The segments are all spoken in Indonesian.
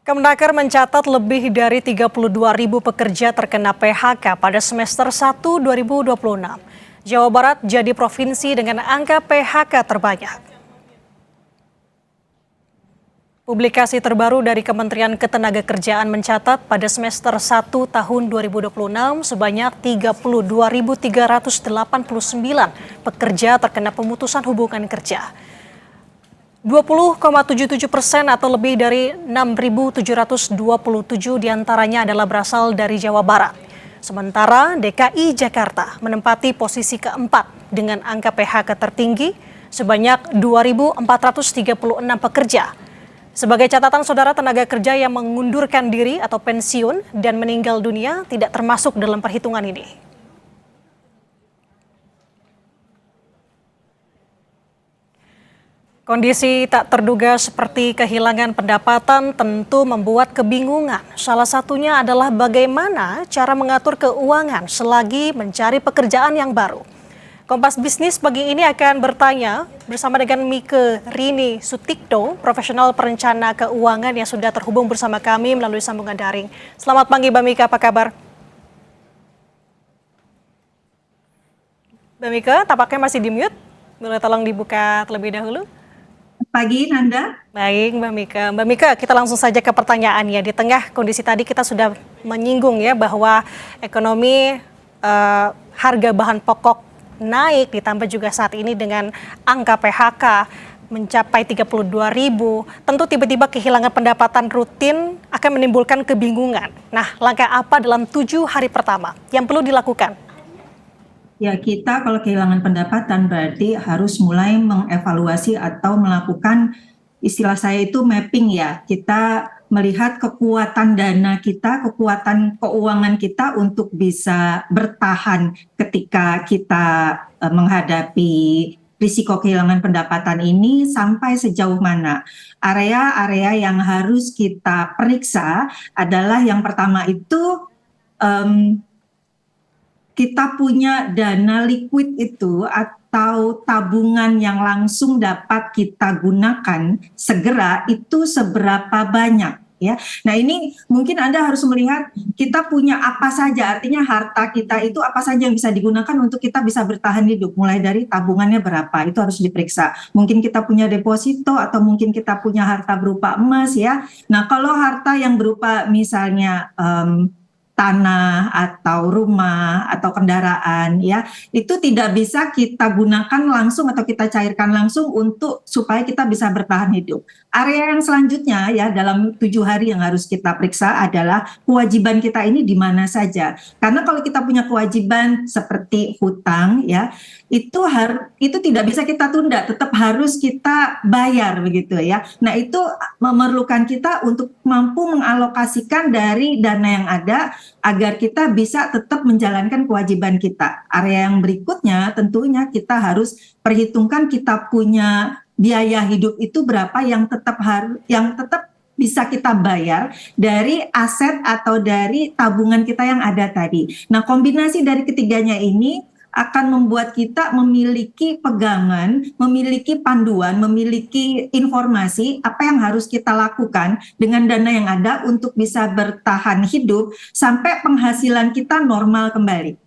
Kemenaker mencatat lebih dari 32.000 pekerja terkena PHK pada semester 1 2026. Jawa Barat jadi provinsi dengan angka PHK terbanyak. Publikasi terbaru dari Kementerian Ketenagakerjaan mencatat pada semester 1 tahun 2026 sebanyak 32.389 pekerja terkena pemutusan hubungan kerja. 20,77% atau lebih dari 6.727 diantaranya adalah berasal dari Jawa Barat. Sementara DKI Jakarta menempati posisi keempat dengan angka PHK tertinggi sebanyak 2.436 pekerja. Sebagai catatan saudara, tenaga kerja yang mengundurkan diri atau pensiun dan meninggal dunia tidak termasuk dalam perhitungan ini. Kondisi tak terduga seperti kehilangan pendapatan tentu membuat kebingungan. Salah satunya adalah bagaimana cara mengatur keuangan selagi mencari pekerjaan yang baru. Kompas Bisnis pagi ini akan bertanya bersama dengan Mike Rini Sutikto, profesional perencana keuangan yang sudah terhubung bersama kami melalui sambungan daring. Selamat pagi Mbak Mike, apa kabar? Mbak Mike, tampaknya masih di mute. Boleh tolong dibuka terlebih dahulu? Pagi, Nanda. Baik, Mbak Mika. Mbak Mika, kita langsung saja ke pertanyaannya. Di tengah kondisi tadi kita sudah menyinggung ya bahwa ekonomi harga bahan pokok naik, ditambah juga saat ini dengan angka PHK mencapai 32.000. Tentu tiba-tiba kehilangan pendapatan rutin akan menimbulkan kebingungan. Nah, langkah apa dalam 7 hari pertama yang perlu dilakukan? Ya, kita kalau kehilangan pendapatan berarti harus mulai mengevaluasi atau melakukan, istilah saya itu mapping ya. Kita melihat kekuatan dana kita, kekuatan keuangan kita untuk bisa bertahan ketika kita menghadapi risiko kehilangan pendapatan ini sampai sejauh mana. Area-area yang harus kita periksa adalah yang pertama itu kita punya dana liquid itu atau tabungan yang langsung dapat kita gunakan segera itu seberapa banyak ya. Nah, ini mungkin Anda harus melihat kita punya apa saja, artinya harta kita itu apa saja yang bisa digunakan untuk kita bisa bertahan hidup, mulai dari tabungannya berapa, itu harus diperiksa. Mungkin kita punya deposito atau mungkin kita punya harta berupa emas ya. Nah, kalau harta yang berupa misalnya tanah atau rumah atau kendaraan ya, itu tidak bisa kita gunakan langsung atau kita cairkan langsung untuk supaya kita bisa bertahan hidup. Area yang selanjutnya ya dalam 7 hari yang harus kita periksa adalah kewajiban kita ini di mana saja. Karena kalau kita punya kewajiban seperti hutang ya, itu tidak bisa kita tunda, tetap harus kita bayar begitu ya. Nah, itu memerlukan kita untuk mampu mengalokasikan dari dana yang ada agar kita bisa tetap menjalankan kewajiban kita. Area yang berikutnya tentunya kita harus perhitungkan kita punya biaya hidup itu berapa yang tetap bisa kita bayar dari aset atau dari tabungan kita yang ada tadi. Nah, kombinasi dari ketiganya ini akan membuat kita memiliki pegangan, memiliki panduan, memiliki informasi apa yang harus kita lakukan dengan dana yang ada untuk bisa bertahan hidup sampai penghasilan kita normal kembali.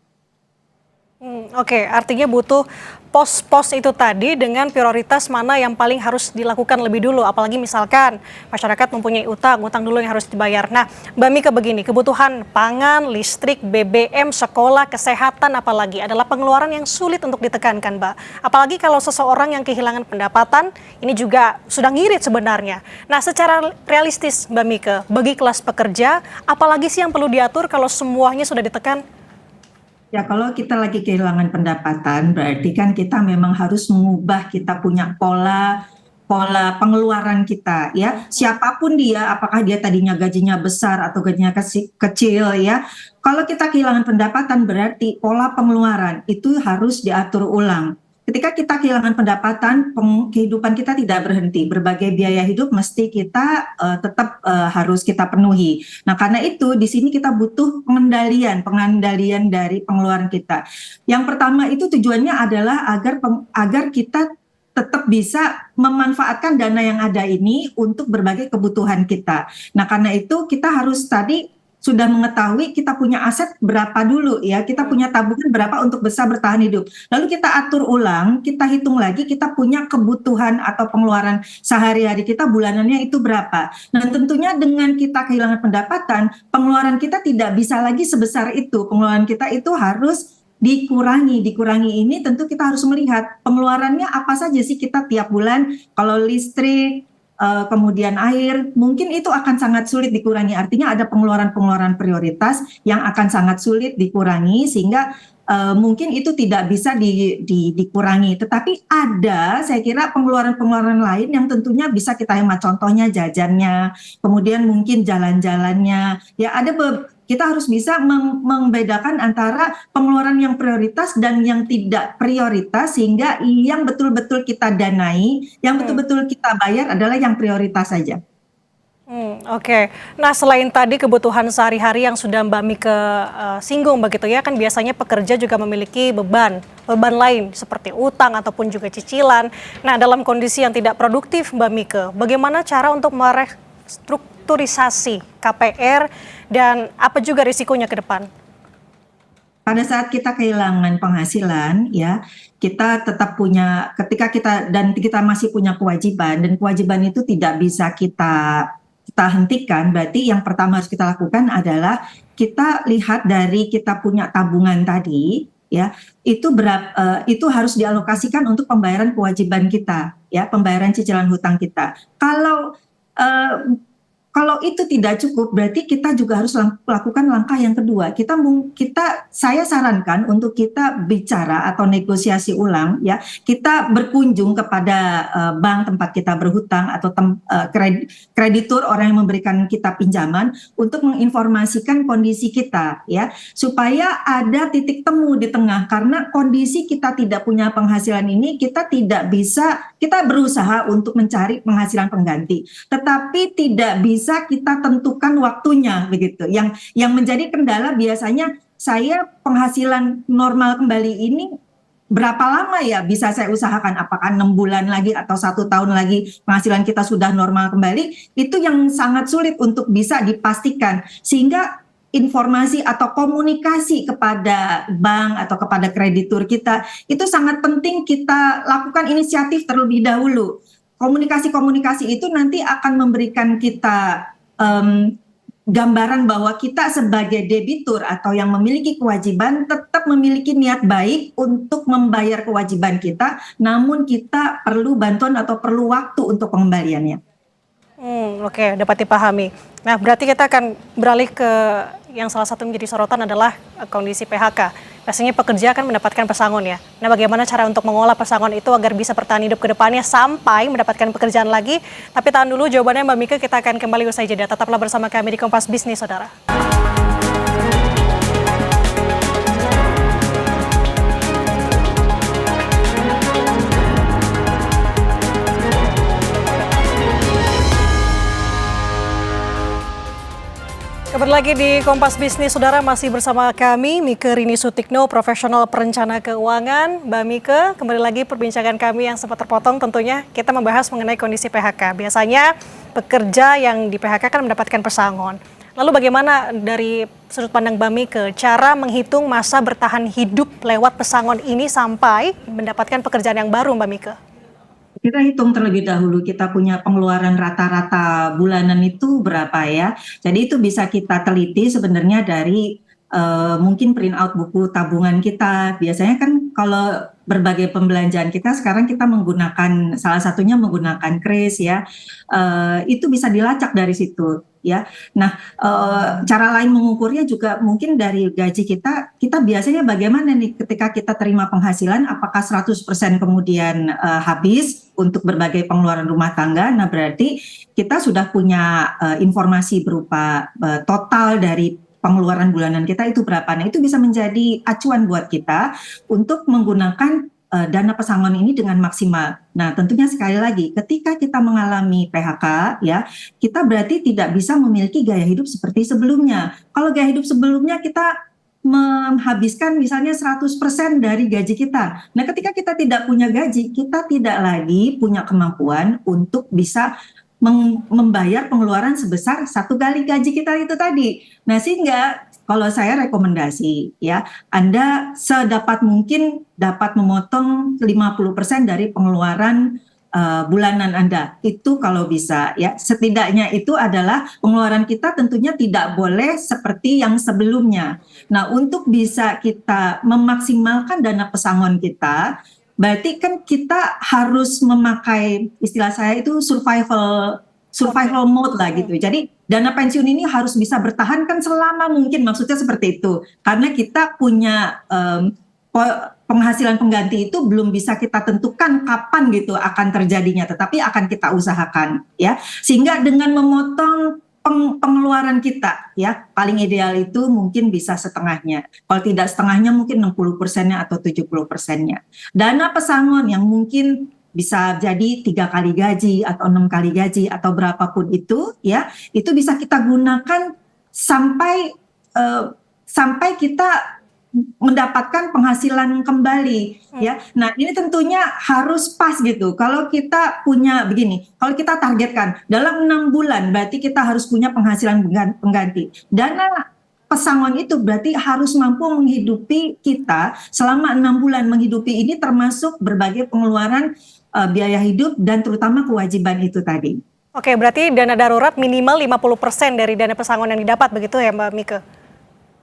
Oke, artinya butuh pos-pos itu tadi dengan prioritas mana yang paling harus dilakukan lebih dulu. Apalagi misalkan masyarakat mempunyai utang dulu yang harus dibayar. Nah, Mbak Mika begini, kebutuhan pangan, listrik, BBM, sekolah, kesehatan apalagi adalah pengeluaran yang sulit untuk ditekankan, Mbak. Apalagi kalau seseorang yang kehilangan pendapatan, ini juga sudah ngirit sebenarnya. Nah, secara realistis Mbak Mika, bagi kelas pekerja, apalagi sih yang perlu diatur kalau semuanya sudah ditekan? Ya, kalau kita lagi kehilangan pendapatan, berarti kan kita memang harus mengubah kita punya pola pengeluaran kita ya. Siapapun dia, apakah dia tadinya gajinya besar atau gajinya kecil ya. Kalau kita kehilangan pendapatan berarti pola pengeluaran itu harus diatur ulang. Ketika kita kehilangan pendapatan, kehidupan kita tidak berhenti. Berbagai biaya hidup mesti kita tetap harus kita penuhi. Nah, karena itu di sini kita butuh pengendalian dari pengeluaran kita. Yang pertama itu tujuannya adalah agar kita tetap bisa memanfaatkan dana yang ada ini untuk berbagai kebutuhan kita. Nah, karena itu kita harus tadi sudah mengetahui kita punya aset berapa dulu ya, kita punya tabungan berapa untuk bisa bertahan hidup. Lalu kita atur ulang, kita hitung lagi kita punya kebutuhan atau pengeluaran sehari-hari kita bulanannya itu berapa. Dan tentunya dengan kita kehilangan pendapatan, pengeluaran kita tidak bisa lagi sebesar itu. Pengeluaran kita itu harus dikurangi. Dikurangi ini tentu kita harus melihat pengeluarannya apa saja sih kita tiap bulan. Kalau listrik, kemudian air, mungkin itu akan sangat sulit dikurangi. Artinya ada pengeluaran-pengeluaran prioritas yang akan sangat sulit dikurangi sehingga mungkin itu tidak bisa dikurangi. Tetapi ada, saya kira pengeluaran-pengeluaran lain yang tentunya bisa kita hemat. Contohnya jajannya, kemudian mungkin jalan-jalannya. Ya ada kita harus bisa membedakan antara pengeluaran yang prioritas dan yang tidak prioritas sehingga yang betul-betul kita danai, yang betul-betul kita bayar adalah yang prioritas saja. Oke. Nah, selain tadi kebutuhan sehari-hari yang sudah Mbak Mike singgung begitu ya, kan biasanya pekerja juga memiliki beban lain seperti utang ataupun juga cicilan. Nah, dalam kondisi yang tidak produktif Mbak Mike, bagaimana cara untuk merestrukturisasi KPR dan apa juga risikonya ke depan? Pada saat kita kehilangan penghasilan, ya kita tetap punya, ketika kita masih punya kewajiban dan kewajiban itu tidak bisa kita hentikan, berarti yang pertama harus kita lakukan adalah kita lihat dari kita punya tabungan tadi, ya itu itu harus dialokasikan untuk pembayaran kewajiban kita, ya pembayaran cicilan hutang kita. Kalau itu tidak cukup, berarti kita juga harus lakukan langkah yang kedua. Saya sarankan untuk kita bicara atau negosiasi ulang, ya. Kita berkunjung kepada bank tempat kita berhutang atau kreditur orang yang memberikan kita pinjaman untuk menginformasikan kondisi kita, ya, supaya ada titik temu di tengah. Karena kondisi kita tidak punya penghasilan ini, kita berusaha untuk mencari penghasilan pengganti, tetapi tidak bisa kita tentukan waktunya begitu. Yang menjadi kendala biasanya saya penghasilan normal kembali ini berapa lama ya bisa saya usahakan, apakah 6 bulan lagi atau 1 tahun lagi penghasilan kita sudah normal kembali, itu yang sangat sulit untuk bisa dipastikan. Sehingga informasi atau komunikasi kepada bank atau kepada kreditur kita itu sangat penting kita lakukan inisiatif terlebih dahulu. Komunikasi itu nanti akan memberikan kita gambaran bahwa kita sebagai debitur atau yang memiliki kewajiban tetap memiliki niat baik untuk membayar kewajiban kita, namun kita perlu bantuan atau perlu waktu untuk pengembaliannya. Oke, dapat dipahami. Nah, berarti kita akan beralih ke yang salah satu menjadi sorotan adalah kondisi PHK. Pastinya pekerja akan mendapatkan pesangon ya. Nah, bagaimana cara untuk mengolah pesangon itu agar bisa bertahan hidup ke depannya sampai mendapatkan pekerjaan lagi? Tapi tahan dulu jawabannya Mbak Mike, kita akan kembali usai jeda. Tetaplah bersama kami di Kompas Bisnis, Saudara. Kembali lagi di Kompas Bisnis, Saudara, masih bersama kami, Mike Rini Sutikno, profesional perencana keuangan. Mbak Mike, kembali lagi perbincangan kami yang sempat terpotong tentunya. Kita membahas mengenai kondisi PHK. Biasanya pekerja yang di PHK kan mendapatkan pesangon. Lalu bagaimana dari sudut pandang Mbak Mike, cara menghitung masa bertahan hidup lewat pesangon ini sampai mendapatkan pekerjaan yang baru, Mbak Mike? Kita hitung terlebih dahulu kita punya pengeluaran rata-rata bulanan itu berapa ya. Jadi itu bisa kita teliti sebenarnya dari mungkin print out buku tabungan kita. Biasanya kan kalau berbagai pembelanjaan kita sekarang kita menggunakan, salah satunya menggunakan kris ya. Itu bisa dilacak dari situ ya. Nah, cara lain mengukurnya juga mungkin dari gaji kita biasanya bagaimana nih ketika kita terima penghasilan, apakah 100% kemudian habis untuk berbagai pengeluaran rumah tangga. Nah, berarti kita sudah punya informasi berupa total dari pengeluaran bulanan kita itu berapa. Nah, itu bisa menjadi acuan buat kita untuk menggunakan dana pesangon ini dengan maksimal. Nah, tentunya sekali lagi ketika kita mengalami PHK ya, kita berarti tidak bisa memiliki gaya hidup seperti sebelumnya. Kalau gaya hidup sebelumnya kita menghabiskan misalnya 100% dari gaji kita. Nah, ketika kita tidak punya gaji, kita tidak lagi punya kemampuan untuk bisa membayar pengeluaran sebesar 1 kali gaji kita itu tadi. Nah, sehingga kalau saya rekomendasi ya, Anda sedapat mungkin dapat memotong 50% dari pengeluaran bulanan Anda. Itu kalau bisa ya. Setidaknya itu adalah pengeluaran kita tentunya tidak boleh seperti yang sebelumnya. Nah, untuk bisa kita memaksimalkan dana pesangon kita, berarti kan kita harus memakai, istilah saya itu survival mode lah gitu. Jadi dana pensiun ini harus bisa bertahan kan selama mungkin, maksudnya seperti itu. Karena kita punya penghasilan pengganti itu belum bisa kita tentukan kapan gitu akan terjadinya, tetapi akan kita usahakan ya. Sehingga dengan memotong pengeluaran kita ya, paling ideal itu mungkin bisa setengahnya. Kalau tidak setengahnya mungkin 60%-nya atau 70%-nya. Dana pesangon yang mungkin bisa jadi 3 kali gaji atau 6 kali gaji atau berapapun itu ya, itu bisa kita gunakan sampai kita mendapatkan penghasilan kembali ya. Nah, ini tentunya harus pas gitu. Kalau kita punya begini, kalau kita targetkan dalam 6 bulan berarti kita harus punya penghasilan pengganti. Dana pesangon itu berarti harus mampu menghidupi kita selama 6 bulan. Menghidupi ini termasuk berbagai pengeluaran biaya hidup dan terutama kewajiban itu tadi. Oke, berarti dana darurat minimal 50% dari dana pesangon yang didapat begitu ya Mbak Mike?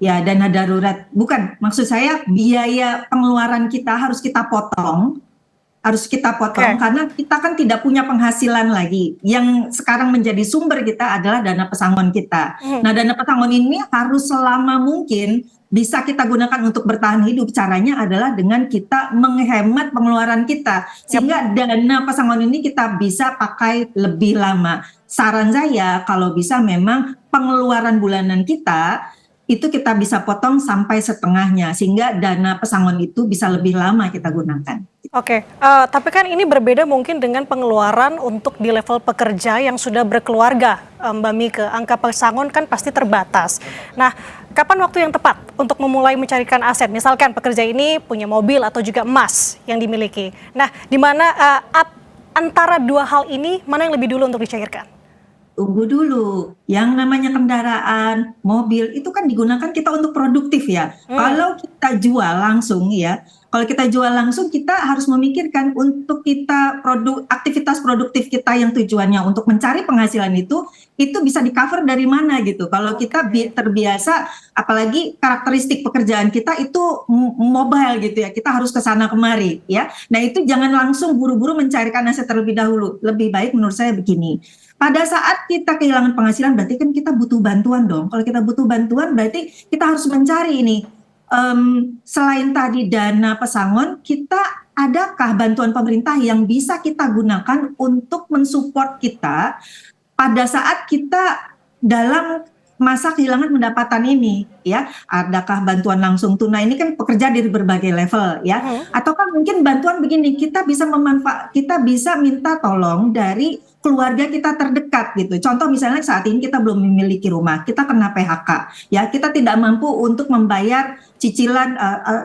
Ya, dana darurat. Bukan, maksud saya biaya pengeluaran kita harus kita potong. Karena kita kan tidak punya penghasilan lagi. Yang sekarang menjadi sumber kita adalah dana pesangon kita. Nah, dana pesangon ini harus selama mungkin bisa kita gunakan untuk bertahan hidup. Caranya adalah dengan kita menghemat pengeluaran kita. Sehingga dana pesangon ini kita bisa pakai lebih lama. Saran saya kalau bisa memang pengeluaran bulanan kita itu kita bisa potong sampai setengahnya sehingga dana pesangon itu bisa lebih lama kita gunakan. Oke, tapi kan ini berbeda mungkin dengan pengeluaran untuk di level pekerja yang sudah berkeluarga, Mbak Mike. Angka pesangon kan pasti terbatas. Nah, kapan waktu yang tepat untuk memulai mencarikan aset? Misalkan pekerja ini punya mobil atau juga emas yang dimiliki. Nah, di mana antara dua hal ini mana yang lebih dulu untuk dicairkan? Tunggu dulu, yang namanya kendaraan, mobil itu kan digunakan kita untuk produktif ya. Kalau kita jual langsung ya, kita harus memikirkan untuk kita aktivitas produktif kita yang tujuannya untuk mencari penghasilan itu bisa di cover dari mana gitu. Kalau kita terbiasa, apalagi karakteristik pekerjaan kita itu mobile gitu ya, kita harus ke sana kemari ya. Nah, itu jangan langsung buru-buru mencarikan aset terlebih dahulu. Lebih baik menurut saya begini. Pada saat kita kehilangan penghasilan berarti kan kita butuh bantuan dong. Kalau kita butuh bantuan berarti kita harus mencari ini. Selain tadi dana pesangon, adakah bantuan pemerintah yang bisa kita gunakan untuk mensupport kita pada saat kita dalam masa kehilangan pendapatan ini ya? Adakah bantuan langsung tunai, ini kan pekerja dari berbagai level ya, ataukah mungkin bantuan begini, kita bisa minta tolong dari keluarga kita terdekat gitu. Contoh misalnya saat ini kita belum memiliki rumah, kita kena PHK ya, kita tidak mampu untuk membayar cicilan,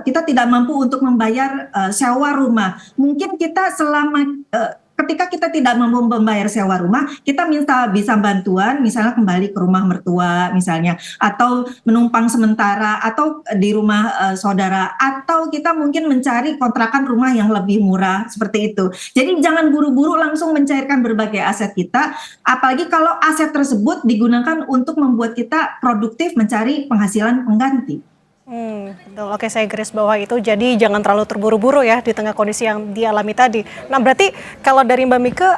kita tidak mampu untuk membayar sewa rumah. Mungkin kita ketika kita tidak mampu membayar sewa rumah, kita bisa bantuan misalnya kembali ke rumah mertua misalnya, atau menumpang sementara, atau di rumah saudara, atau kita mungkin mencari kontrakan rumah yang lebih murah seperti itu. Jadi jangan buru-buru langsung mencairkan berbagai aset kita, apalagi kalau aset tersebut digunakan untuk membuat kita produktif mencari penghasilan pengganti. Betul. Oke, saya garis bawah itu. Jadi jangan terlalu terburu-buru ya di tengah kondisi yang dialami tadi. Nah, berarti kalau dari Mbak Mike,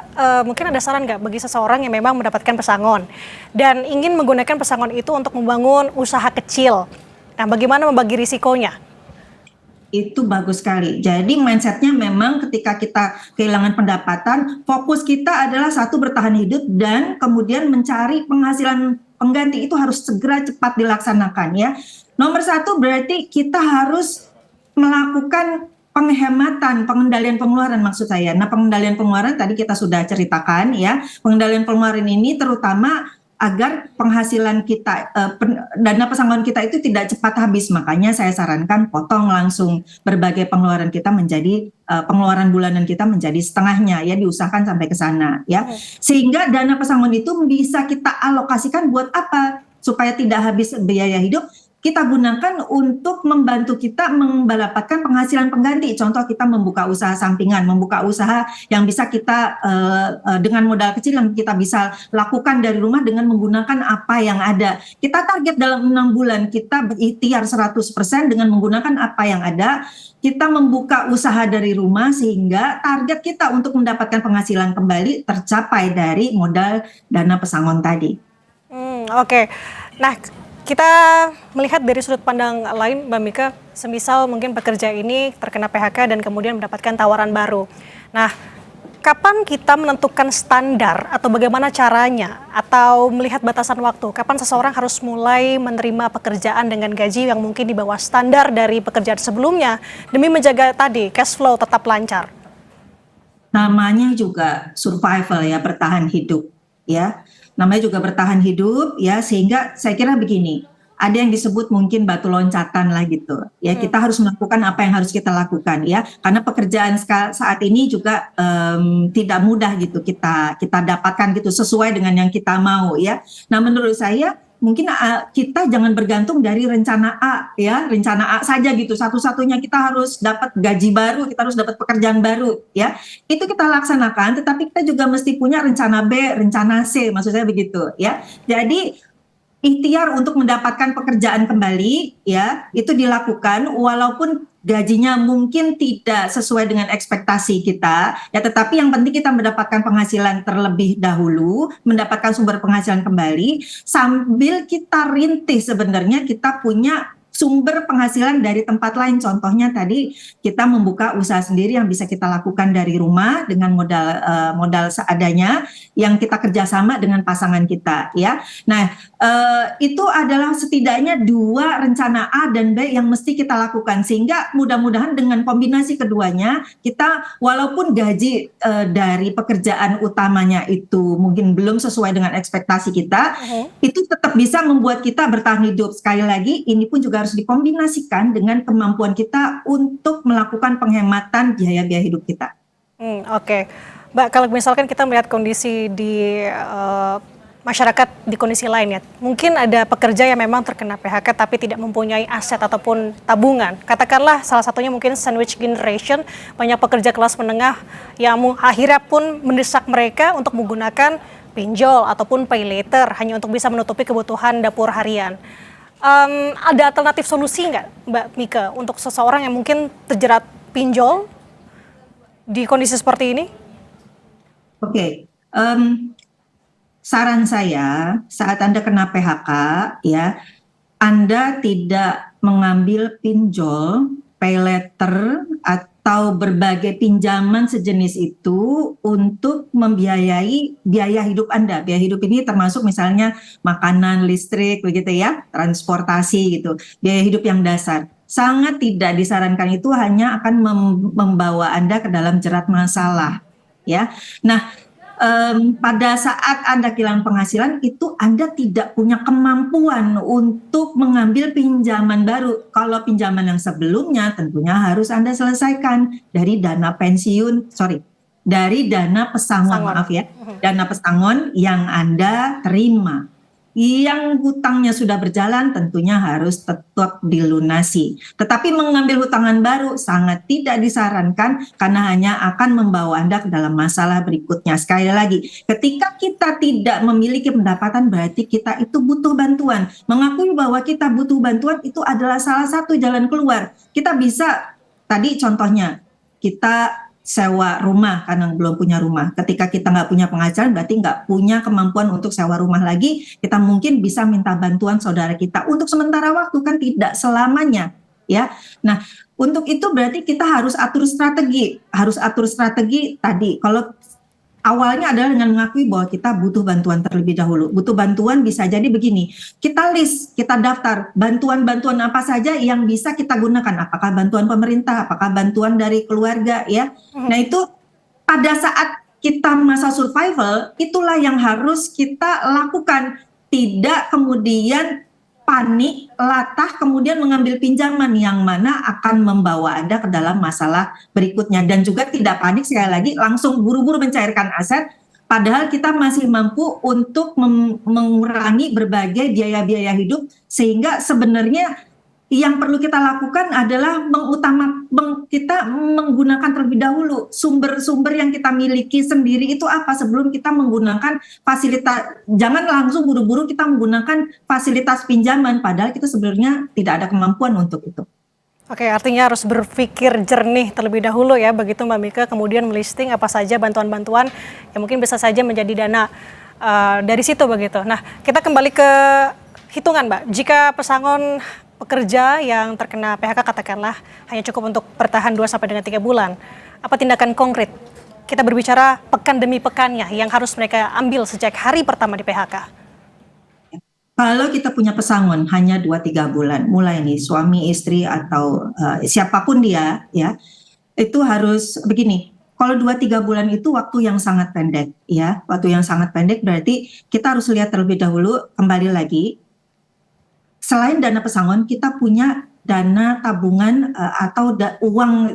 mungkin ada saran nggak bagi seseorang yang memang mendapatkan pesangon dan ingin menggunakan pesangon itu untuk membangun usaha kecil? Nah, bagaimana membagi risikonya? Itu bagus sekali. Jadi mindsetnya memang ketika kita kehilangan pendapatan, fokus kita adalah satu bertahan hidup dan kemudian mencari penghasilan pengganti itu harus segera cepat dilaksanakan ya. Nomor satu berarti kita harus melakukan penghematan, pengendalian pengeluaran maksud saya. Nah, pengendalian pengeluaran tadi kita sudah ceritakan ya. Pengendalian pengeluaran ini terutama agar penghasilan kita, dana pesangon kita itu tidak cepat habis, makanya saya sarankan potong langsung berbagai pengeluaran kita menjadi pengeluaran bulanan kita menjadi setengahnya ya, diusahakan sampai ke sana ya, sehingga dana pesangon itu bisa kita alokasikan buat apa supaya tidak habis biaya hidup. Kita gunakan untuk membantu kita mendapatkan penghasilan pengganti. Contoh kita membuka usaha sampingan, membuka usaha yang bisa kita dengan modal kecil yang kita bisa lakukan dari rumah dengan menggunakan apa yang ada. Kita target dalam 6 bulan kita berikhtiar 100% dengan menggunakan apa yang ada. Kita membuka usaha dari rumah sehingga target kita untuk mendapatkan penghasilan kembali tercapai dari modal dana pesangon tadi. Oke. Nah, kita melihat dari sudut pandang lain, Mbak Mika, semisal mungkin pekerja ini terkena PHK dan kemudian mendapatkan tawaran baru. Nah, kapan kita menentukan standar atau bagaimana caranya atau melihat batasan waktu? Kapan seseorang harus mulai menerima pekerjaan dengan gaji yang mungkin di bawah standar dari pekerjaan sebelumnya demi menjaga tadi cash flow tetap lancar? Namanya juga survival ya, bertahan hidup ya. Namanya juga bertahan hidup ya, sehingga saya kira begini, ada yang disebut mungkin batu loncatan lah gitu ya. Kita harus melakukan apa yang harus kita lakukan ya, karena pekerjaan saat ini juga tidak mudah gitu kita dapatkan gitu sesuai dengan yang kita mau ya. Nah, menurut saya mungkin kita jangan bergantung dari rencana A ya, rencana A saja gitu. Satu-satunya kita harus dapat gaji baru, kita harus dapat pekerjaan baru ya. Itu kita laksanakan, tetapi kita juga mesti punya rencana B, rencana C, maksud saya begitu ya. Jadi ikhtiar untuk mendapatkan pekerjaan kembali ya, itu dilakukan walaupun gajinya mungkin tidak sesuai dengan ekspektasi kita ya, tetapi yang penting kita mendapatkan penghasilan terlebih dahulu, mendapatkan sumber penghasilan kembali sambil kita rintis. Sebenarnya kita punya sumber penghasilan dari tempat lain. Contohnya tadi kita membuka usaha sendiri yang bisa kita lakukan dari rumah dengan modal seadanya yang kita kerjasama dengan pasangan kita ya. Nah, itu adalah setidaknya 2 rencana A dan B yang mesti kita lakukan, sehingga mudah-mudahan dengan kombinasi keduanya kita walaupun gaji dari pekerjaan utamanya itu mungkin belum sesuai dengan ekspektasi kita, itu tetap bisa membuat kita bertahan hidup. Sekali lagi ini pun juga harus dikombinasikan dengan kemampuan kita untuk melakukan penghematan biaya-biaya hidup kita. Oke. Mbak, kalau misalkan kita melihat kondisi di masyarakat di kondisi lain ya, mungkin ada pekerja yang memang terkena PHK tapi tidak mempunyai aset ataupun tabungan. Katakanlah salah satunya mungkin sandwich generation, banyak pekerja kelas menengah yang akhirnya pun mendesak mereka untuk menggunakan pinjol ataupun pay later hanya untuk bisa menutupi kebutuhan dapur harian. Ada alternatif solusi nggak, Mbak Mika, untuk seseorang yang mungkin terjerat pinjol di kondisi seperti ini? Oke, saran saya saat Anda kena PHK ya, Anda tidak mengambil pinjol, pay letter, atau berbagai pinjaman sejenis itu untuk membiayai biaya hidup Anda. Biaya hidup ini termasuk misalnya makanan, listrik, begitu ya, transportasi gitu, biaya hidup yang dasar. Sangat tidak disarankan, itu hanya akan membawa Anda ke dalam jerat masalah ya. Nah, pada saat Anda kehilangan penghasilan itu Anda tidak punya kemampuan untuk mengambil pinjaman baru. Kalau pinjaman yang sebelumnya tentunya harus Anda selesaikan dari dana dari dana pesangon, maaf ya, dana pesangon yang Anda terima. Yang hutangnya sudah berjalan tentunya harus tetap dilunasi. Tetapi mengambil hutangan baru sangat tidak disarankan karena hanya akan membawa Anda ke dalam masalah berikutnya. Sekali lagi, ketika kita tidak memiliki pendapatan berarti kita itu butuh bantuan. Mengakui bahwa kita butuh bantuan itu adalah salah satu jalan keluar. Kita bisa, tadi contohnya, kita sewa rumah karena belum punya rumah. Ketika kita nggak punya penghasilan berarti nggak punya kemampuan untuk sewa rumah lagi. Kita mungkin bisa minta bantuan saudara kita untuk sementara waktu, kan tidak selamanya ya. Nah, untuk itu berarti kita harus atur strategi tadi. Kalau awalnya adalah dengan mengakui bahwa kita butuh bantuan terlebih dahulu. Butuh bantuan bisa jadi begini, kita list, kita daftar bantuan-bantuan apa saja yang bisa kita gunakan. Apakah bantuan pemerintah, apakah bantuan dari keluarga ya. Nah, itu pada saat kita masa survival, itulah yang harus kita lakukan. Tidak kemudian panik, latah, kemudian mengambil pinjaman yang mana akan membawa Anda ke dalam masalah berikutnya. Dan juga tidak panik, sekali lagi langsung buru-buru mencairkan aset, padahal kita masih mampu untuk mengurangi berbagai biaya-biaya hidup, sehingga sebenarnya yang perlu kita lakukan adalah kita menggunakan terlebih dahulu sumber-sumber yang kita miliki sendiri itu apa sebelum kita menggunakan fasilitas. Jangan langsung buru-buru kita menggunakan fasilitas pinjaman padahal kita sebenarnya tidak ada kemampuan untuk itu. Oke, artinya harus berpikir jernih terlebih dahulu ya, begitu Mbak Mika, kemudian melisting apa saja bantuan-bantuan yang mungkin bisa saja menjadi dana dari situ begitu. Nah, kita kembali ke hitungan Mbak, jika pesangon pekerja yang terkena PHK katakanlah hanya cukup untuk bertahan 2 sampai dengan 3 bulan. Apa tindakan konkret? Kita berbicara pekan demi pekannya yang harus mereka ambil sejak hari pertama di PHK. Kalau kita punya pesangon hanya 2-3 bulan, mulai nih suami, istri atau siapapun dia ya, itu harus begini. Kalau 2-3 bulan itu waktu yang sangat pendek ya. Waktu yang sangat pendek berarti kita harus lihat terlebih dahulu, kembali lagi. Selain dana pesangon, kita punya dana tabungan atau uang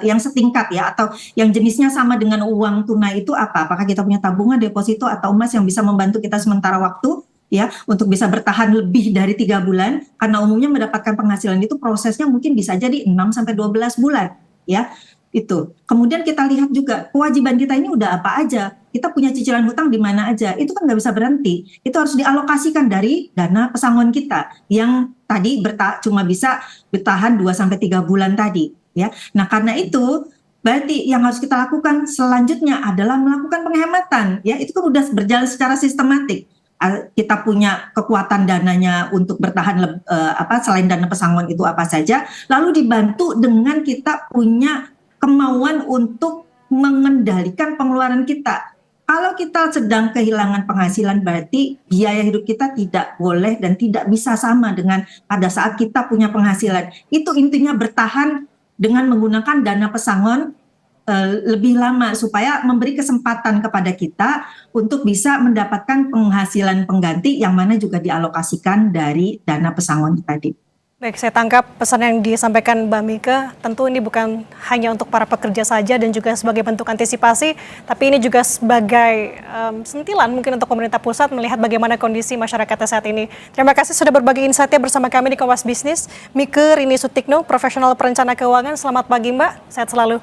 yang setingkat ya, atau yang jenisnya sama dengan uang tunai itu apa? Apakah kita punya tabungan, deposito, atau emas yang bisa membantu kita sementara waktu ya untuk bisa bertahan lebih dari 3 bulan? Karena umumnya mendapatkan penghasilan itu prosesnya mungkin bisa jadi 6 sampai 12 bulan ya. Itu. Kemudian kita lihat juga kewajiban kita ini udah apa aja. Kita punya cicilan hutang di mana aja. Itu kan nggak bisa berhenti. Itu harus dialokasikan dari dana pesangon kita yang tadi cuma bisa bertahan 2 sampai 3 bulan tadi, ya. Nah, karena itu berarti yang harus kita lakukan selanjutnya adalah melakukan penghematan, ya. Itu kan udah berjalan secara sistematik. Kita punya kekuatan dananya untuk bertahan selain dana pesangon itu apa saja, lalu dibantu dengan kita punya kemauan untuk mengendalikan pengeluaran kita. Kalau kita sedang kehilangan penghasilan berarti biaya hidup kita tidak boleh dan tidak bisa sama dengan pada saat kita punya penghasilan. Itu intinya bertahan dengan menggunakan dana pesangon lebih lama supaya memberi kesempatan kepada kita untuk bisa mendapatkan penghasilan pengganti yang mana juga dialokasikan dari dana pesangon tadi. Baik, saya tangkap pesan yang disampaikan Mbak Mika, tentu ini bukan hanya untuk para pekerja saja dan juga sebagai bentuk antisipasi, tapi ini juga sebagai sentilan mungkin untuk pemerintah pusat melihat bagaimana kondisi masyarakatnya saat ini. Terima kasih sudah berbagi insight-nya bersama kami di Kompas Bisnis. Mika Rini Sutikno, profesional perencana keuangan. Selamat pagi Mbak, sehat selalu.